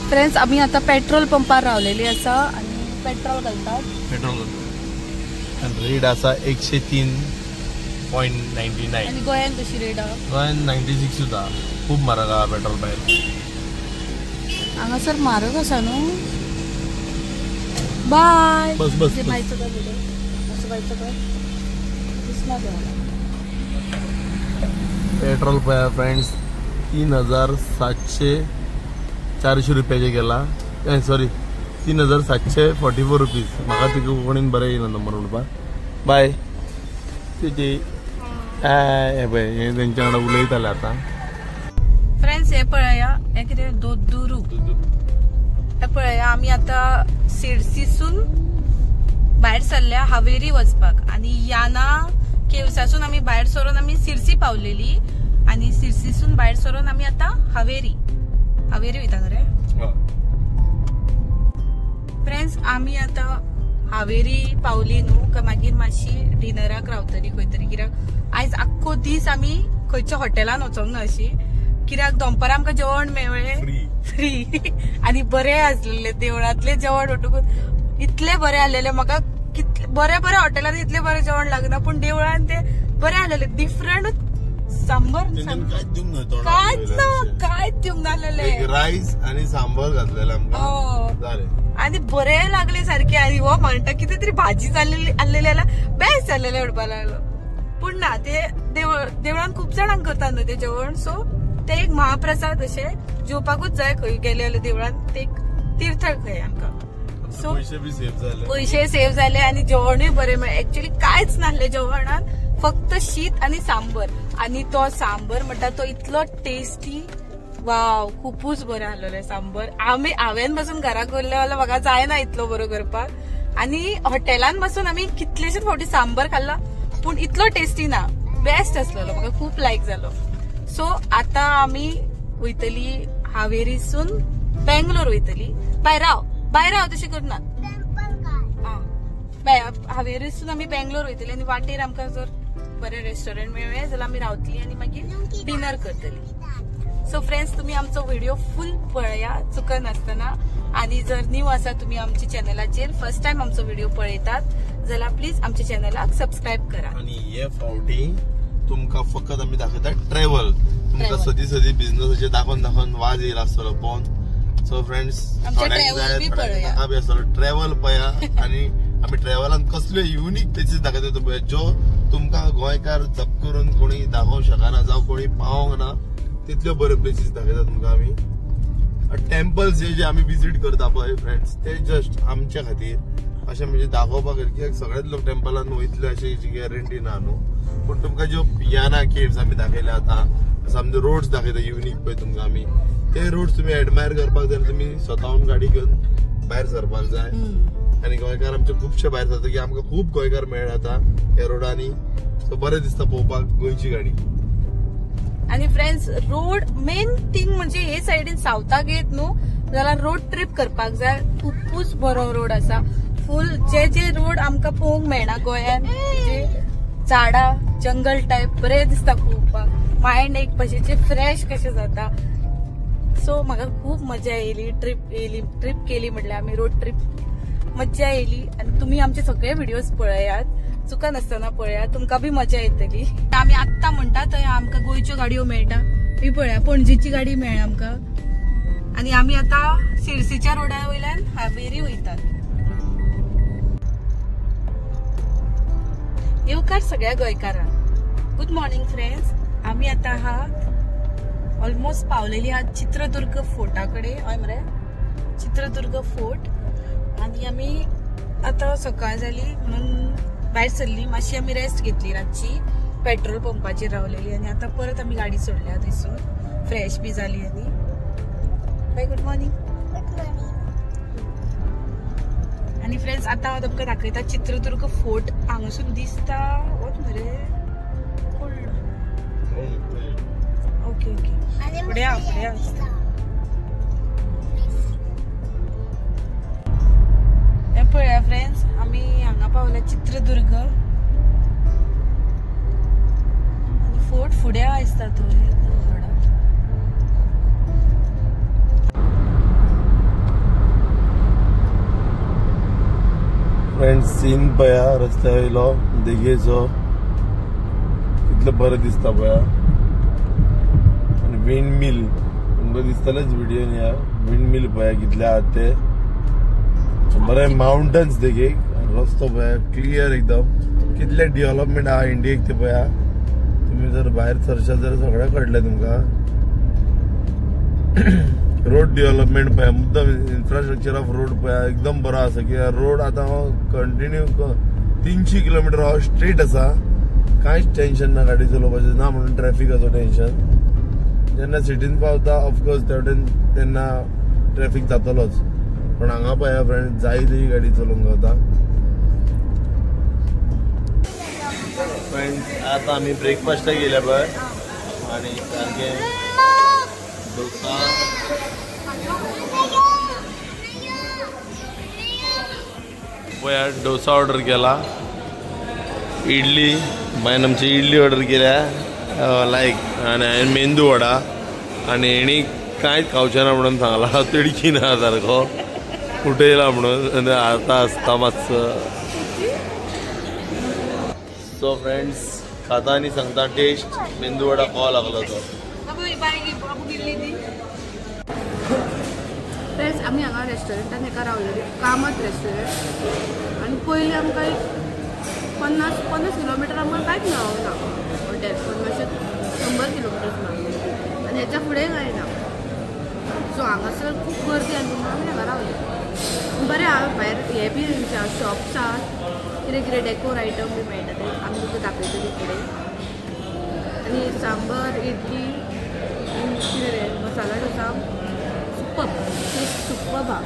Friends आम्ही आता petrol पंपार रावलेली असा आणि पेट्रोल घालतात. रेट असा 103.99 आणि गोंयान कशी रेट आहा? गोंयान 96 सुद्धा. खूप म्हारग आहा पेट्रोल भायर. हांगासर म्हारग आसा न्हू. बाय. बस मायचो काय व्हिडिओ असं बायचो काय दिसना देवाला. पेट्रोल फ्रेंड्स 3,740 रुपयाचे गेला. Sorry 3,744 rupees. म्हाका तिका कोणीन बरें येयना नंबर म्हणपाक. बाय तुजी हे पळय हे तेंच्या वांगडा उलयताले आतां. फ्रेंड्स हे पळया हे कितें दुरू हे पळया आमी आता सिरसीसून भायर सरल्या हावेरी वचपाक आणि याना केवसासून आमी भायर सरून आमी सिरसी पावलेली आणि सिरसीसून भायर सरून आमी आता हावेरी वयता रे. फ्रेंड्स आमी आता हावेरी पावली न्हू का मागीर मातशी डिनराक रावतली खंय तरी. कित्याक आयज आख्खो दीस आमी खंयच्या हॉटेलान वचोंक ना अशी. कित्याक दनपारां आमकां जेवण मेळ्ळें फ्री आणि बरें आसलेले. देवळांतले जेवण उठून इतले बरें आसलेले. म्हाका कितले बऱ्या हॉटेलान इतले बरें जेवण लागना पण देवळान ते बरें आसलेले. डिफरंट सांबर कांयच दिवंक नासलेले. रायस आणि सांबर घातलेले आमकां आणि बरें लागले सारखे. आणि हो म्हणटा कितें तरी भाजी जाल्लेली बेस्ट जाल्लेले म्हणपाक लागलो. पूण ना ते देवळान खूप जाणांक करतात न्हू ते जेवण. सो ते एक महाप्रसाद अशे जेवपाकूच जाय खंय गेले जाल्यार देवळान. ते एक तीर्थ खंय आमकां. सो पैसे सेव जाले आणि जेवणूय बरें मेळ्ळें. एक्चुअली कांयच नासलें जेवणान फक्त शीत आणि सांबर. आणि तो सांबर म्हणटा तो इतलो टेस्टी. वाव खूपच बरें आसलेलें सांबर. हांवेन बसून घरा करले जाल्यार म्हाका जायना इतलो बरो करपाक. आणि हॉटेलान बसून आमी कितलेशेच फावटी सांबर खाल्ला पूण इतलो टेस्टी ना. बेस्ट आसलेलो. म्हाका खूप लायक जालो. सो आता आमी वयतली हावेरीसून बेंगलोर वयतली. भायर राव तशें करना. हावेरीसून आमी बेंगलोर वयतली आणि वाटेर आमकां जर बरें रेस्टॉरंट मेळ्ळें जाल्यार आमी रावतली आणि मागीर डिनर करतली. सो फ्रेंड्स तुम्ही आमचो व्हिडिओ फुल पळया चुकन आसतना. आणि जर न्यू आसा तुम्ही आमच्या चॅनलाचेर फर्स्ट टाइम आमचो व्हिडिओ पळयतात जाल्यार प्लीज आमच्या चॅनलाक सबस्क्राईब करा. आणि हे फावटी तुमका फकत आम्ही दाखयता ट्रॅव्हल. तुमका सदी बिझनेसाचे दाखोवन वाज येयला आसतलो पळोवन. सो फ्रेंड्स ट्रॅव्हल पळया. आणि आम्ही ट्रॅव्हलान कसले युनिक प्लेसीस दाखयता पळय ज्यो तुमका गोंयकार जप करून कोणी दाखोवंक शकना जावं कोणी पावोंक ना तितल्यो बऱ्यो प्लेसीस दाखयता तुमका आमी. टेम्पल्स जे आमी विजीट करता पळय फ्रेंड्स ते जस्ट आमच्या खातीर अशें म्हणजे दाखोवपाक. कित्याक सगळेच लोक टेम्पलान वयतले अशें गॅरंटी ना न्हू. पूण तुमकां ज्यो याना केव्स आमी दाखयल्या आतां आमचे रोड्स दाखयता युनिक पळय तुमकां आमी. ते रोड्स तुम्ही एडमायर करपाक जाय तुम्ही स्वताहून गाडी घेवन भायर सरपाक जाय. आणि गोंयकार आमचे खुबशे भायर सरता की आमकां खूब गोंयकार मेळ्ळे आता ह्या रोडांनी. सो बरें दिसता पळोवपाक गोंयची गाडी. आणि फ्रेंड्स रोड मेन थिंग म्हणजे हे सायडीन सावथाक येत न्हू जाल्यार रोड ट्रिप करपाक जाय. खूपच बरो रोड आसा. फुल जे रोड आमकां पळोवंक मेळना गोंयान जे झाडां जंगल टायप बरें दिसता पळोवपाक. मायंड एक भशेचे फ्रेश कशें जाता. सो म्हाका खूप मजा येयली. ट्रिप केली म्हटल्यार आमी रोड ट्रिप मज्जा येयली. आणि तुम्ही आमचे सगळे व्हिडिओज पळयात चुका नासतना पळया तुमकां बी मजा येतली. आमी आत्ता म्हणटा थंय आमकां गोंयच्यो गाडयो मेळटा. ही पळया पणजेची गाडी मेळ्ळ्या आमकां. आणि आमी आता सिरसीच्या रोडा वयल्यान हावेरी वयतात. येवकार सगळ्या गोंयकारांक. Good morning friends. आमी आता आहात ऑलमोस्ट पावलेली आहात चित्रदुर्ग फोर्टाकडे. हय मरे चित्रदुर्ग फोर्ट. आणि आमी आता सकाळ जाली म्हणून भायर सरली. मातशी आमी रेस्ट घेतली रातची पेट्रोल पंपाचेर रावलेली. आणि आता परत आमी गाडी सोडल्या थंयसून फ्रेश बी जाली. आणि बाय गुड मॉर्निंग. आणि फ्रेंड्स आता हांव तुमकां दाखयता चित्रदुर्ग फोर्ट. हांगासून दिसता वच मरे ओके फुडें हे पळया फ्रेंड्स आमी हांगा पावल्या चित्रदुर्ग. आणि फोर्ट फुडें दिसता तो. फ्रेंड्स सीन पया रस्त्या वयलो देगेचो कितले बरें दिसता पया. विंड मिल तुमकां दिसतलेच व्हिडिओन या विंड मिल पया कितले आहात ते. बरें माउंटन्स देगेक रस्तो पया क्लियर एकदम. कितले डेव्हलपमेंट आहा इंडियेक ते पया. तुम्ही जर भायर सरशात जर सगळें कळटलें तुमकां. रोड डेव्हलपमेंट पया मुद्दम इन्फ्रास्ट्रक्चर ऑफ रोड पया एकदम बरो आसा. कित्याक रोड आतां कंटिन्यू 300 किलोमीटर हो स्ट्रेट आसा. कांयच टेन्शन ना गाडी चलोवपाचें ना म्हणून ट्रॅफिकाचो टेन्शन. जेन्ना सिटीन पावता ऑफकोर्स तेन्ना ट्रॅफिक जातलोच. पण हांगा पळया फ्रेंड जाय ती गाडी चलोवंक गावता. फ्रेंड्स आता आम्ही ब्रेकफास्टाक गेल्या पळय आनी सारके डोसा पळया डोसा ऑर्डर केला. इडली मागीर आमची इडली ऑर्डर केल्या लायक आनी हांवें मेंदू वडा आनी हेणी कांयच खावचें ना म्हणून सांगला. तिडकी ना सारको उठयला म्हणून आतां आसता मातसो. सो फ्रेंड्स खाता आनी सांगता टेस्ट. मेंदू वडा खावं लागलो तो. फ्रेंड्स आमी हांगा रेस्टॉरंटान एका रावलेली कामत रेस्टॉरंट आनी पयलीं आमकां 50 किलोमिटर आमकां कांयच मेळोंक ना हॉटेल. पण मातशें 100 किलोमिटर ना आनी हेच्या फुडें कांय ना. सो हांगासर खूब गर्दी आनी म्हणून आमी हांगा रावले. बरें हांव भायर हे बी शॉप्स आहात कितें कितें डॅकोर आयटम बी मेळटा ते आमी तुका दाखयतली फुडें. आनी सांबर इडली कितें रे masala dosa superb test superb आहा.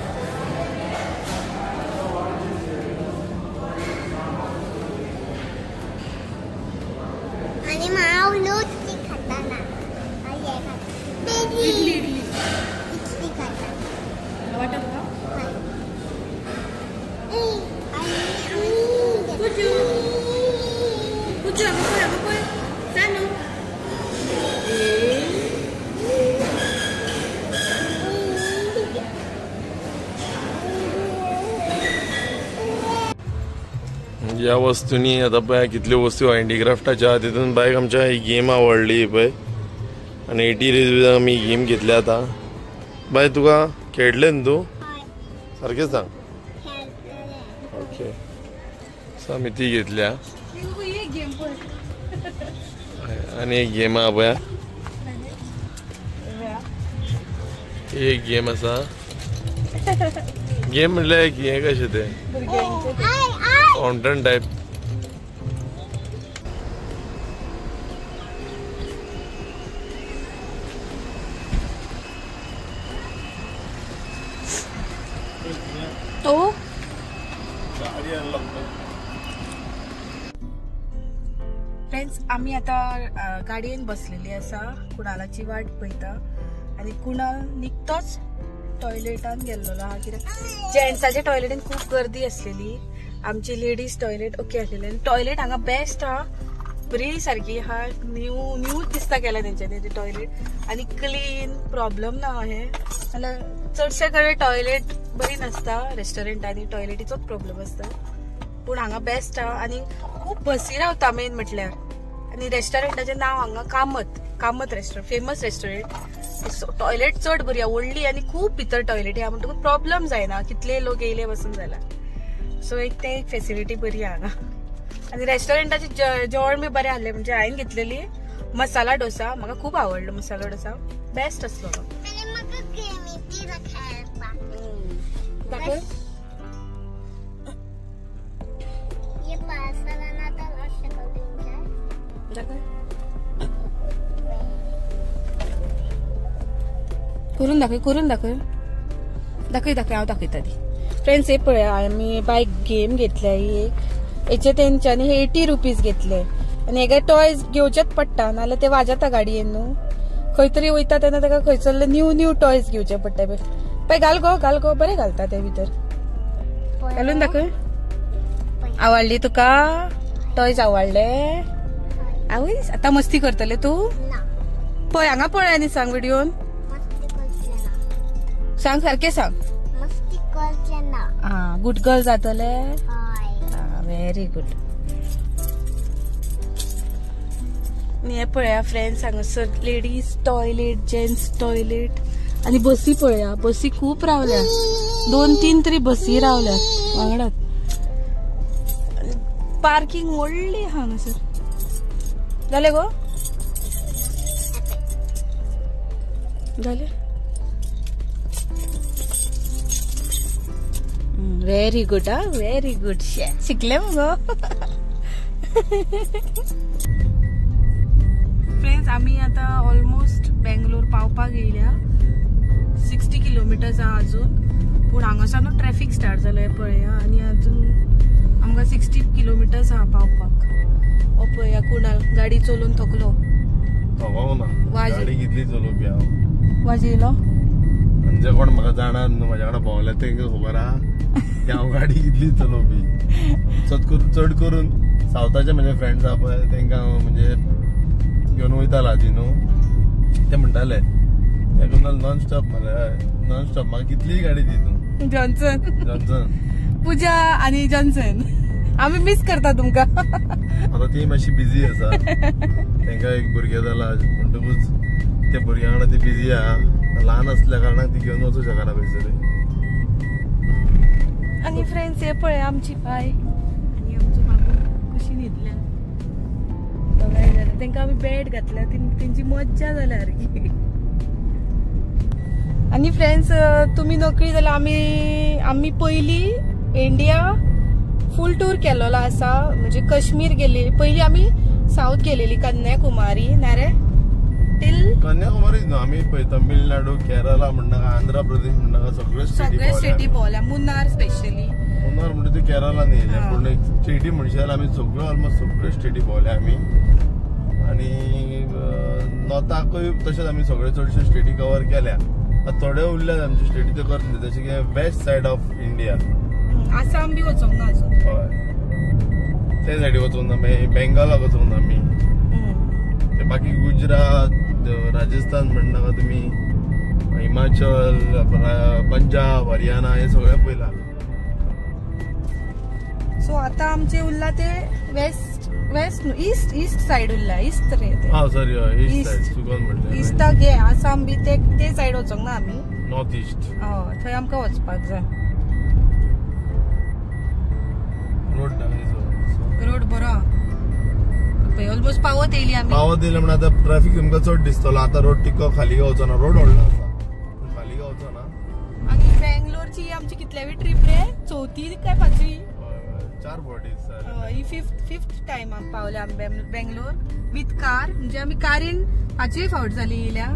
आणि माव लोटकी खाता ना. इडली इडली खाता वाटत का कुचू कुचू हांगा पळय सांग न्हू. ह्या वस्तूंनी आता पळय कितल्यो वस्तू हँडीक्राफ्टाच्या तितून बायक आमच्या ही गेम आवडली पळय आनी 80 रुपीज आमी गेम घेतल्या आता. बाय तुका खेळले न्हू तूं सारकें सांग. ओके सो आमी ती घेतल्या आनी एक गेम आहा पळय. एक गेम आसा गेम म्हणल्यार हे कशें तें फाउंटन टाइप. तो फ्रेंड्स आमी आता गाडयेन बसलेली आसा. कुणालाची वाट पळयता आनी कुणाल निकतोच टॉयलेटान गेल्लो आहा. कित्याक जेंट्साच्या टॉयलेटीन खूब गर्दी आसलेली. आमची लेडीज टॉयलेट ओके आसलेली आनी टॉयलेट हांगा बेस्ट आहा. बरी सारकी आहा. न्यूच दिसता केला तेंच्यांनी ती टॉयलेट आनी क्लीन प्रॉब्लम ना हे. जाल्यार चडशे कडेन टॉयलेट बरी नासता रेस्टॉरंटांनी टॉयलेटीचोच प्रॉब्लम आसता. पूण हांगा बेस्ट आहा आनी खूब बसी रावता मेन म्हटल्यार. आनी रेस्टॉरंटाचें नांव हांगा Kamat restaurant famous restaurant. Toilet चड बरी आहा व्हडली आनी खूब भितर टॉयलेटी आहा म्हणटकूच प्रॉब्लम जायना. कितले लोक येयले वचून जाल्यार. सो एक ते एक फेसिलिटी बरी हांगा. आनी रेस्टॉरंटाचे जेवण बी बरें आहलें. म्हणजे हांवें घेतलेली मसाला डोसा. म्हाका खूब आवडलो मसाला डोसा. बेस्ट आसलो तो. दाखय करून दाखय हांव दाखयता ती. फ्रेंड्स हे पळया आमी बायक गेम घेतल्या ही एक. हेचे तेंच्यांनी 80 रुपीज घेतले आनी हेगे टॉयज घेवचेच पडटा नाल्यार ते वाजता गाडयेन न्हू. खंय तरी वयता तेन्ना ताका खंयसरले न्यू टॉयज घेवचे पडटा पळय. घाल गो बरें घालता ते भितर. घालून दाखय. आवडली तुका टॉयज आवडले. आवय आता मस्ती करतले तू. पळय हांगा पळय आनी सांग व्हिडिओन सांग सारखे सांग. मस्ती करचे ना. गुड गर्ल जातले. Very good. हे पळया फ्रेंड्स, हांगासर लेडीज टॉयलेट, जेंट्स टॉयलेट आणि बसी पळया. बसी खूप रावल्या, 2-3 तरी बसी रावल्या वांगडात. पार्किंग व्हडली हांगासर. जाले गो जाले. Very good. Very good. शिकले मग. फ्रेंड्स, आम्ही आता ऑलमोस्ट बेंगलोर पावपाक येयल्या. 60 किलोमीटर्स हा अजून. पूण हांगासान ट्रॅफिक स्टार्ट जालाय पळया. आणि अजून आमकां 60 किलोमीटर्स हा पावपाक. ओ पळया कुणाल गाडी चलोवन थकलो. गाडी कितली चलोवपी हांव. वाज येयलो म्हणजे कोण म्हाका जाणार न्हू, म्हाज्या वांगडा भोंवल्या तेंका खबर आहा की हांव गाडी कितली चलोवपी. चड करून सावथाचे म्हजे फ्रेंड्स आहा पळय तेंका म्हणजे घेवन वयतालो आदी न्हू. ते म्हणटाले हे कुणाल नॉन स्टॉप मरे, नॉन स्टॉप म्हाका कितली गाडी दी तूं. जॉन्सन पूजा आणि जॉन्सन आम्ही मिस करता तुमका. आता ती मातशी बिझी आसा. तेंका एक भुरगें जाला म्हणटकूच त्या भुरग्या वांगडा ती बिझी आहा. ल्हान असल्या कारणाक ती घेवन वचूं शकना खंयसरी. आणि फ्रेंड्स, हे पळय आमची बाय आणि आमचो बाबू कशी न्हिदल्या. बघायला जाल्यार तेंका आमी बेड घातल्या, तेंची मज्जा जाल्या सारकी. आणि फ्रेंड्स, तुम्ही नोकरी जाल्यार आम्ही पयली इंडिया फुल टूर केलेलो आसा. म्हणजे काश्मीर गेलेली, पयली आम्ही साऊथ गेलेली, कन्याकुमारी नारे टिल कन्याकुमारी न्हू. आम्ही तमिळनाडू, केरला म्हणनाका, आंध्र प्रदेश म्हणनाका सगळे स्टेटी भोवल्या. मुन्नार स्पेशली. मुन्नार म्हणजे ते केरला न्हयले, पूण स्टेटी म्हणशाल आमी सगळ्यो ऑलमोस्ट सगळ्यो स्टेटी भोवल्या आमी. आणि नॉर्थाकूय तशेंच आमी सगळे चडशे स्टेटी कवर केल्या. थोडे उरल्यात आमचे स्टेटी ते करतले, जशें की west side of India. Assam बी वचोंक ना अजून. हय, ते सायडी वचोंक ना. बेंगालाक वचोंक ना आमी. ते बाकी गुजरात, राजस्थान म्हणनाका तुमी, हिमाचल, पंजाब, हरियाणा हे सगळे पयला. सो आता आमचे उरला ते west east side Urla. East रे ते. हा सॉरी, ईस्ट साइड चुकोन म्हणले. ईस्टाक गे आसाम बी ते साइड वचोंक ना आमी. North east. थंय आमकां वचपाक जाय. रोड बरो ऑलमोस्ट पावत येयली आमी. पावत येयली म्हणून आता ट्रॅफिक तुमकां चड दिसतलो. आता रोड टिको खाली गावचो ना. रोड व्हडलो आसा, खाली गावचो ना. आणि बेंगलोरची आमची कितल्यावी ट्रिप रे? 4थी काय 5वी? 4 फावटी. ही 5th टाइम आमी पावले आमी बेंगलोर विथ कार. म्हणजे आमी कारीन 5वी फावट जाली येयल्या.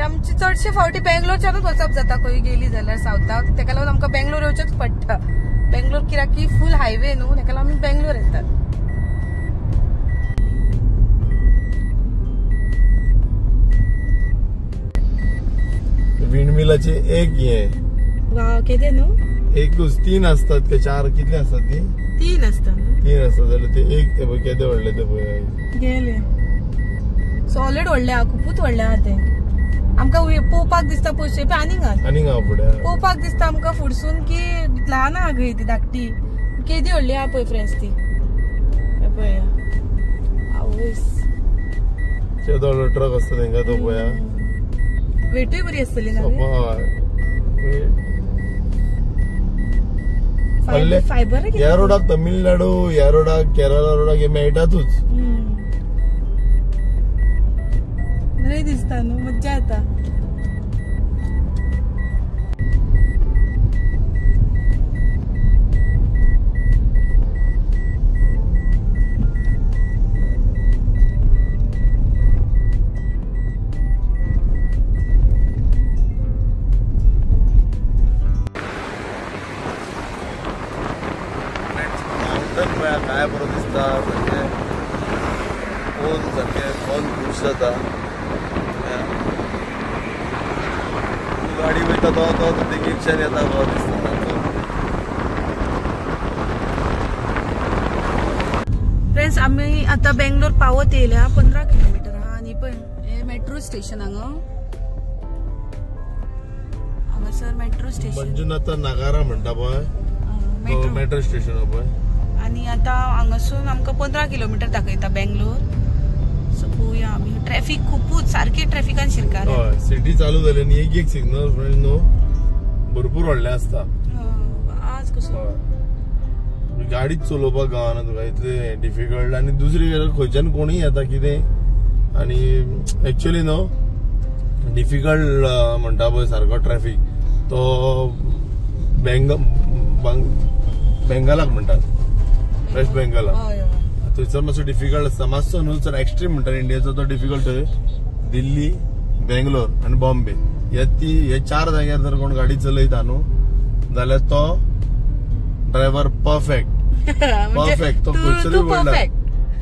आमची चडशे फावटी बेंगलोरच्यानूच वचप जाता खंय गेली जाल्यार सावथाक. तेका लागून आमकां बेंगलोर येवचेच पडटा. बेंगलोर कित्याक की फुल हायवे न्हू, तेका लागून आमी बेंगलोर येतात. विंडमिलाचे एक हे वाव केदे न्हू. एकूच 3 असतात का 4 कितले असतात ती? 3 असतात. 3 असतात जाल्यार ते एक ते केदे व्हडले ते पळय गेले. सॉलिड व्हडले आहा, खूपच व्हडले आहा ते. आमकां पोवपाक दिसता पयशे पे आनीक हांव फुडें पोवपाक दिसता आमकां फुडसून की ल्हान आहा खंय ती धाकटी. केदी व्हडली आहा पळय फ्रेंड्स ती. पळया आवयस चेदो व्हडलो ट्रक आसता तेंका तो पळया. वेटूय बरी आसतली ना. फायबर ह्या रोडाक तमिळनाडू, ह्या रोडाक केरला रोडाक हे मेळटातूच. बरें दिसता न्हू, मज्जा येता. काय बरो दिसता. म्हणजे फोन सारखे फोन खुश जाता. गाडी वयता तो दिगेच्यान येता गो दिसता. फ्रेंड्स, आम्ही आता बेंगलोर पावत येयल्या. 15 किलोमीटर हा. आणि पण हे मेट्रो स्टेशन हांगासर मेट्रो स्टेशन. मंजुनाथ नगारा म्हणटा पळय. मेट्रो स्टेशन पळय. आणि आता हांगासून आमकां 15 किलोमीटर दाखयता बेंगलोर. सो पळोवया आमी. ट्रॅफिक खूपच सारकी ट्रॅफिकान शिरकाले. हय सिटी चालू जाली न्ही एक सिग्नल फ्रेंड न्हू भरपूर व्हडले आसता. आज कसो गाडीच चलोवपाक गावना तुका इतले डिफिकल्ट. आनी दुसरी खंयच्यान कोणीय येता कितें आनी एक्चुअली न्हू डिफिकल्ट म्हणटा पळय सारको ट्रॅफिक तो बेंगालाक म्हणटात वेस्ट बेंगालाक. थंयसर मातसो डिफिकल्ट आसता मातसो न्हू चड एक्स्ट्रीम म्हणटा इंडियाचो तो डिफिकल्ट. दिल्ली बेंगलोर आनी बॉम्बे हे 4 जाग्यार जर कोण गाडी चलयता न्हू जाल्यार तो ड्रायव्हर परफेक्ट तो खंयसरूय वर्ल्डाक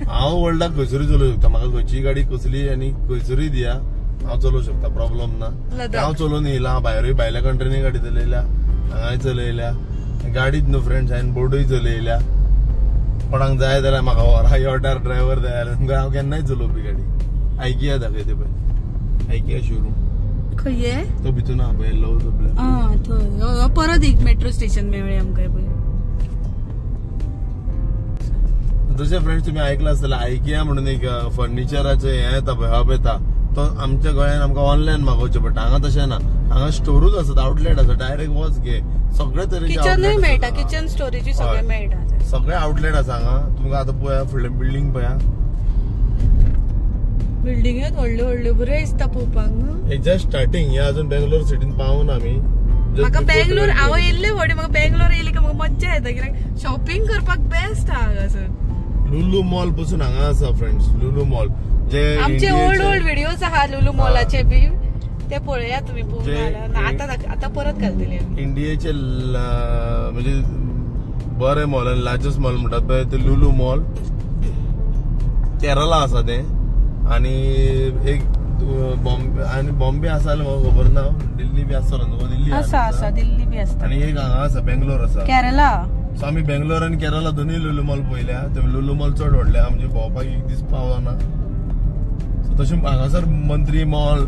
हांव वर्ल्डाक खंयसरूय चलोवंक शकता. म्हाका खंयची गाडी कसली आनी खंयसरूय दिया हांव चलोवंक शकता प्रॉब्लम ना. हांव चलोवन येयला हांव भायल्या कंट्रीनी गाडी चलयल्या हांगाय चलयल्या गाडीच न्हू फ्रेंड्स हांवें बोर्डूय चलयल्या. कोणाक जाय जाल्यार म्हाका व्हरा योटार ड्रायव्हर जाय जाल्यार हांव केन्नाय चलोवपी गाडी. आयकिया दाखयता पळय आयकिया शोरूम खंय तो भितून आहा पळय लो थंय परत एक मेट्रो स्टेशन मेळ्ळें आमकां पळय. जशें फ्रेंड्स तुमी आयकलां आसतलें आयकिया म्हणून एक फर्निचराचें हें येता पळय हब येता तो आमच्या गोंयांत आमकां ऑनलायन मागोवचें पडटा. हांगा तशें ना. हांगा स्टोरूच आसात आउटलेट आसा डायरेक्ट वच घे सगळे तरेचे किचनूय मेळटा. किचन स्टोरेज सगळे मेळटा. सगळे आउटलेट आसा हांगा. तुमकां आतां पळया फुडलें बिल्डींग पळया बिल्डिंग्यो व्हडल्यो व्हडल्यो बऱ्यो दिसता पळोवपाक न्हू. हे जस्ट स्टार्टिंग हे अजून बेंगलोर सिटीन पावून आमी. म्हाका बेंगलोर हांव येयल्ले व्हडे म्हाका बेंगलोर येयली की म्हाका मज्जा येता कित्याक शॉपिंग करपाक बेस्ट आहा हांगासर. लुलू मॉल पासून हांगा आसा फ्रेंड्स. लुलू मॉल जे आमचे ओल्ड व्हिडिओज आहा लुलू मॉलाचे बी ते पळया तुम्ही आता परत घालतली. इंडियेचे म्हणजे बरे मॉल आनी लार्जस्ट मॉल म्हणटात पळय ते लुलू मॉल केरला आसा ते. आनी एक बॉम्बे आसा जाल्यार म्हाका खबर ना. दिल्ली बी आसतलो न्हू. दिल्ली आसा दिल्ली बी आसता. आनी एक हांगा आसा बेंगलोर आसा केरला. सो आमी बेंगलोर आनी केरला दोनूय लुलू मॉल पळयल्या. ते लुलू मॉल चड व्हडले आमचे भोंवपाक एक दीस पावना. सो तशें हांगासर मंत्री मॉल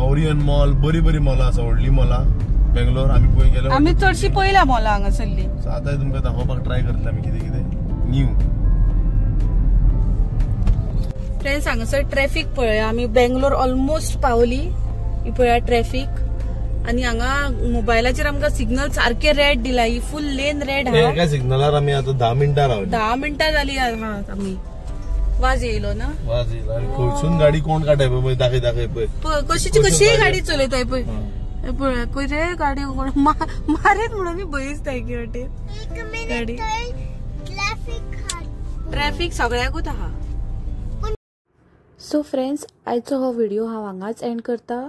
ओरियन मॉल बरी मॉलां आसा व्हडली मॉलां बेंगलोर आमी पळय गेले. आमी चडशी पळयल्या मॉलां हांगासरली. सो आतां तुमकां दाखोवपाक ट्राय करतले आमी कितें कितें न्यू. फ्रेंड्स हांगासर ट्रॅफिक पळया आमी बेंगलोर ऑलमोस्ट पावली. ही पळया ट्रॅफिक. आणि हांगा मोबायलाचेर आमकां सिग्नल सारखे रेड दिला. ही फुल लेन रेड आहा. एका सिग्नलार आमी आतां 10 मिनटां रावली. 10 मिनटां जाली आमी. वाज येयलो ना. वाज येयलो आनी खंयसून गाडी कोण काडटाय पळय दाखय पळय कशी गाडी चलयताय पळय पळय खंय रे गाडी मारेत म्हणून मी भंय दिसता एके वाटेन गाडी. ट्रॅफिक सगळ्याकूच आहा. सो फ्रेंड्स आयचो हो व्हिडिओ हांव हांगाच एंड करता.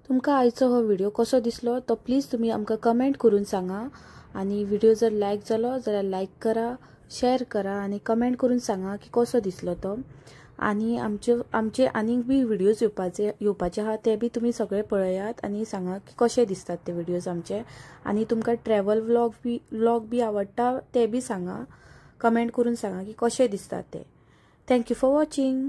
तुमकां आयचो हो व्हिडिओ कसो दिसलो तो प्लीज तुम्ही आमकां कमेंट करून सांगा. आणि व्हिडिओ जर लायक जालो जाल्यार लायक करा शेअर करा आणि कमेंट करून सांगा की कसो दिसलो तो. आणि आमचे आनीक बी व्हिडिओज येवपाचे आहा ते बी तुम्ही सगळे पळयात आणि सांगा की कशे दिसतात ते व्हिडिओज आमचे. आणि तुमकां ट्रॅव्हल व्लॉग बी आवडटा ते बी सांगा. कमेंट करून सांगा की कशे दिसतात ते. Thank you for watching.